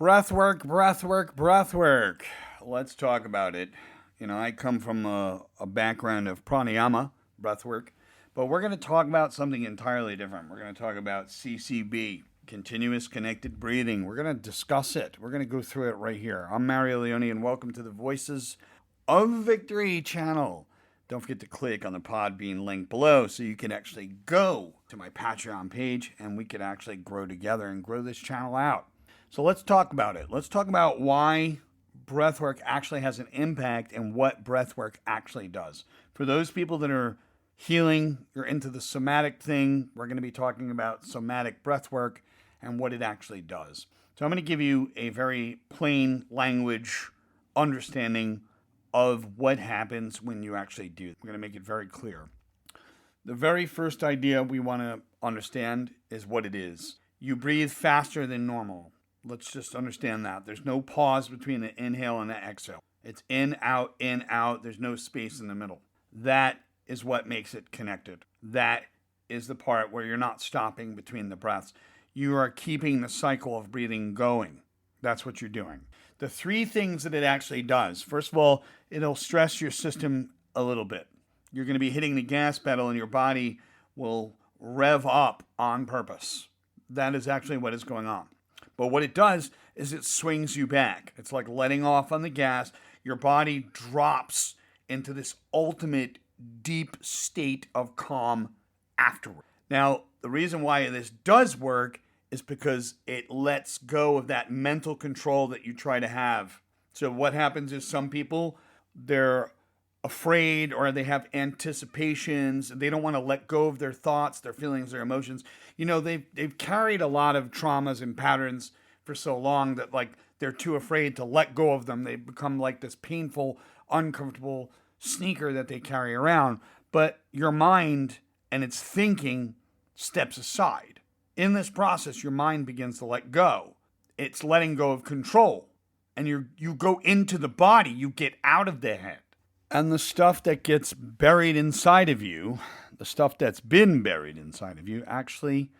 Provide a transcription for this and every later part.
Breath work, breath work, breath work. Let's talk about it. I come from a background of pranayama, breath work, but we're going to talk about something entirely different. We're going to talk about CCB, continuous connected breathing. We're going to discuss it. We're going to go through it right here. I'm Mario Leone, and welcome to the Voices of Victory channel. Don't forget to click on the Podbean link below so you can actually go to my Patreon page and we can actually grow together and grow this channel out. So let's talk about it. Let's talk about why breathwork actually has an impact and what breathwork actually does. For those people that are healing, you're into the somatic thing, we're going to be talking about somatic breathwork and what it actually does. So I'm going to give you a very plain language understanding of what happens when you actually do it. We're going to make it very clear. The very first idea we want to understand is what it is. You breathe faster than normal. Let's just understand that. There's no pause between the inhale and the exhale. It's in, out, in, out. There's no space in the middle. That is what makes it connected. That is the part where you're not stopping between the breaths. You are keeping the cycle of breathing going. That's what you're doing. The three things that it actually does. First of all, it'll stress your system a little bit. You're going to be hitting the gas pedal and your body will rev up on purpose. That is actually what is going on. But what it does is it swings you back. It's like letting off on the gas. Your body drops into this ultimate deep state of calm afterward. Now, the reason why this does work is because it lets go of that mental control that you try to have. So what happens is some people, they're afraid or they have anticipations. They don't want to let go of their thoughts, their feelings, their emotions. They've carried a lot of traumas and patterns for so long that they're too afraid to let go of them. They become like this painful, uncomfortable sneaker that they carry around. But your mind and its thinking steps aside. In this process, your mind begins to let go. It's letting go of control. And you go into the body, you get out of the head. And the stuff that gets buried inside of you, the stuff that's been buried inside of you, actually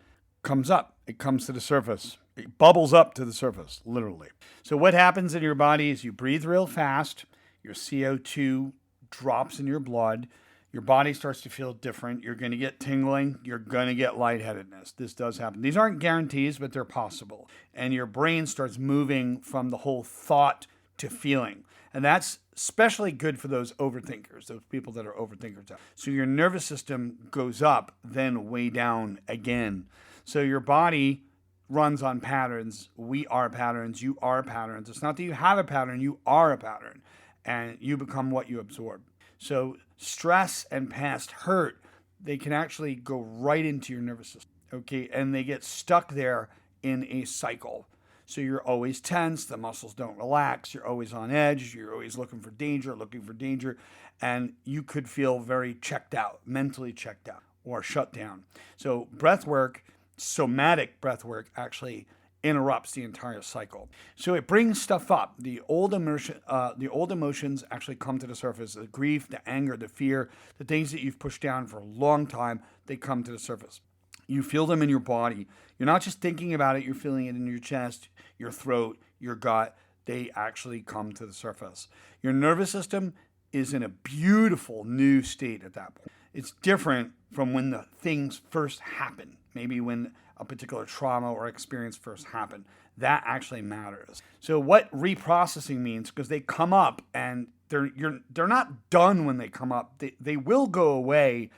comes up. It comes to the surface. It bubbles up to the surface, literally. So what happens in your body is you breathe real fast. Your CO2 drops in your blood. Your body starts to feel different. You're going to get tingling. You're going to get lightheadedness. This does happen. These aren't guarantees, but they're possible. And your brain starts moving from the whole thought to feeling. And that's especially good for those overthinkers, those people that are overthinkers. So your nervous system goes up, then way down again. So your body runs on patterns. We are patterns. You are patterns. It's not that you have a pattern. You are a pattern. And you become what you absorb. So stress and past hurt, they can actually go right into your nervous system. Okay. And they get stuck there in a cycle. So you're always tense, the muscles don't relax, you're always on edge, you're always looking for danger, and you could feel very checked out, mentally checked out, or shut down. So breath work, somatic breath work, actually interrupts the entire cycle. So it brings stuff up. The old emotions actually come to the surface. The grief, the anger, the fear, the things that you've pushed down for a long time, they come to the surface. You feel them in your body. You're not just thinking about it, you're feeling it in your chest, your throat, your gut. They actually come to the surface. Your nervous system is in a beautiful new state at that point. It's different from when the things first happen, maybe when a particular trauma or experience first happened. That actually matters. So what reprocessing means, because they come up and they're not done when they come up. They will go away.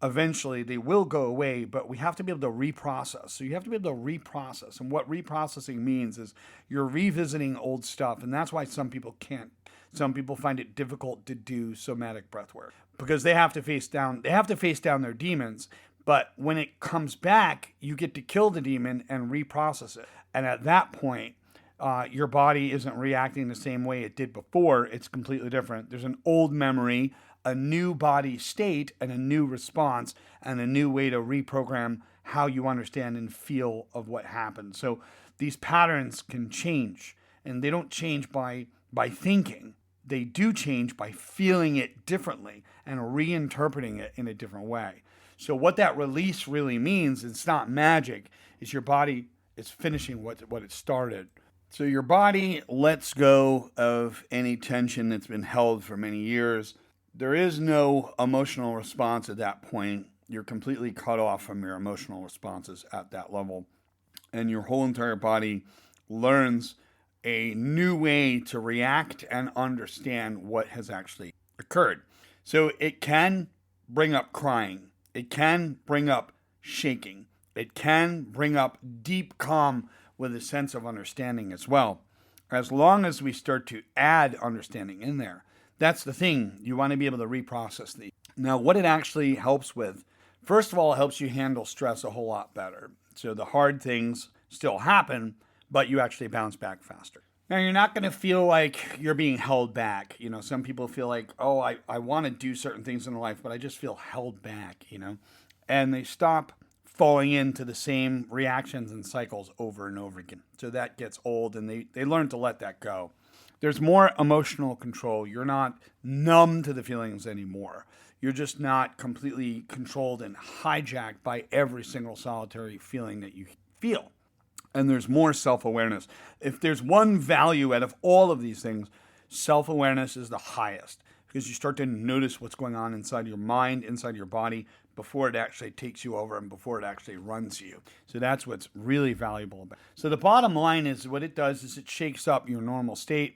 Eventually, they will go away, but we have to be able to reprocess. So you have to be able to reprocess. And what reprocessing means is you're revisiting old stuff. And that's why some people can't. Some people find it difficult to do somatic breath work because they have to face down their demons. But when it comes back, you get to kill the demon and reprocess it. And at that point, your body isn't reacting the same way it did before. It's completely different. There's an old memory, a new body state, and a new response, and a new way to reprogram how you understand and feel of what happened. So these patterns can change, and they don't change by thinking. They do change by feeling it differently and reinterpreting it in a different way. So what that release really means, it's not magic, is your body is finishing what it started. So your body lets go of any tension that's been held for many years. There is no emotional response at that point. You're completely cut off from your emotional responses at that level. And your whole entire body learns a new way to react and understand what has actually occurred. So it can bring up crying, it can bring up shaking, it can bring up deep calm with a sense of understanding as well. As long as we start to add understanding in there, that's the thing. You want to be able to reprocess these. Now, what it actually helps with, first of all, it helps you handle stress a whole lot better. So the hard things still happen, but you actually bounce back faster. Now, you're not going to feel like you're being held back. Some people feel like, oh, I want to do certain things in life, but I just feel held back. And they stop falling into the same reactions and cycles over and over again. So that gets old, and they learn to let that go. There's more emotional control. You're not numb to the feelings anymore. You're just not completely controlled and hijacked by every single solitary feeling that you feel. And there's more self-awareness. If there's one value out of all of these things, self-awareness is the highest, because you start to notice what's going on inside your mind, inside your body, before it actually takes you over and before it actually runs you. So that's what's really valuable about it. So the bottom line is, what it does is it shakes up your normal state.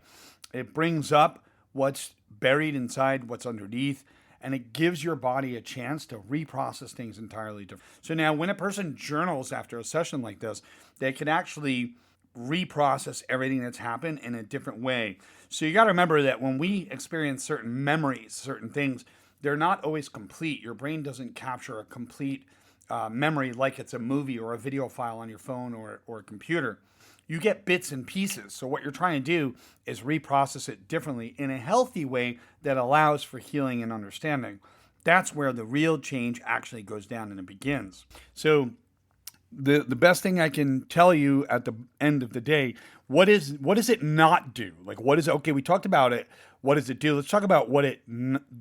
It brings up what's buried inside, what's underneath, and it gives your body a chance to reprocess things entirely different. So now when a person journals after a session like this, they can actually reprocess everything that's happened in a different way. So you got to remember that when we experience certain memories, certain things, they're not always complete. Your brain doesn't capture a complete memory like it's a movie or a video file on your phone or a computer. You get bits and pieces. So what you're trying to do is reprocess it differently in a healthy way that allows for healing and understanding. That's where the real change actually goes down and it begins. So the best thing I can tell you at the end of the day, what does it not do? Like, what is it? Okay, we talked about it. What does it do? Let's talk about what it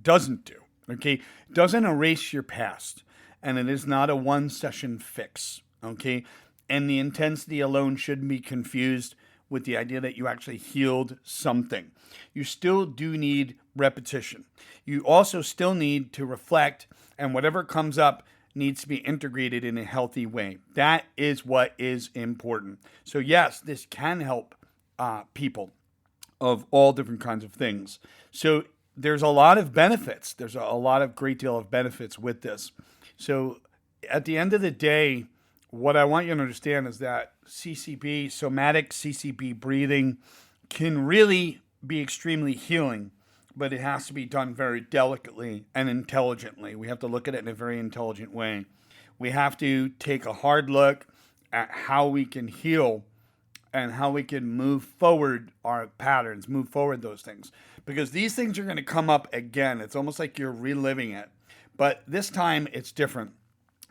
doesn't do. Okay, it doesn't erase your past, and it is not a one session fix. Okay, and the intensity alone shouldn't be confused with the idea that you actually healed something. You still do need repetition. You also still need to reflect, and whatever comes up needs to be integrated in a healthy way. That is what is important. So yes, this can help people of all different kinds of things. So there's a lot of benefits. There's a great deal of benefits with this. So at the end of the day, what I want you to understand is that CCB, somatic CCB breathing, can really be extremely healing, but it has to be done very delicately and intelligently. We have to look at it in a very intelligent way. We have to take a hard look at how we can heal and how we can move forward our patterns, move forward those things. Because these things are going to come up again. It's almost like you're reliving it. But this time it's different.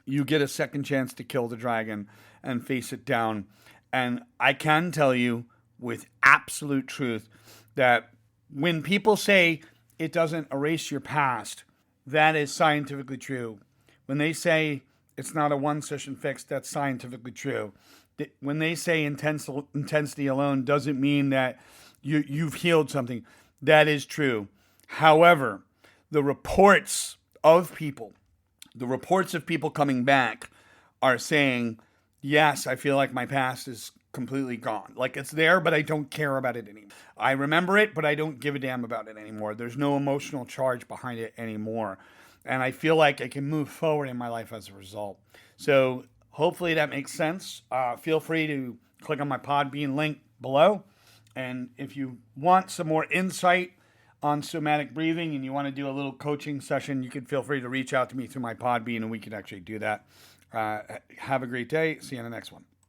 You get a second chance to kill the dragon and face it down. And I can tell you with absolute truth that when people say it doesn't erase your past, that is scientifically true. When they say it's not a one session fix, that's scientifically true. When they say intensity alone doesn't mean that you've healed something, that is true. However, the reports of people coming back are saying, yes, I feel like my past is completely gone. Like, it's there, but I don't care about it anymore. I remember it, but I don't give a damn about it anymore. There's no emotional charge behind it anymore. And I feel like I can move forward in my life as a result. So hopefully that makes sense. Feel free to click on my Podbean link below. And if you want some more insight on somatic breathing and you want to do a little coaching session, you can feel free to reach out to me through my Podbean and we can actually do that. Have a great day. See you in the next one.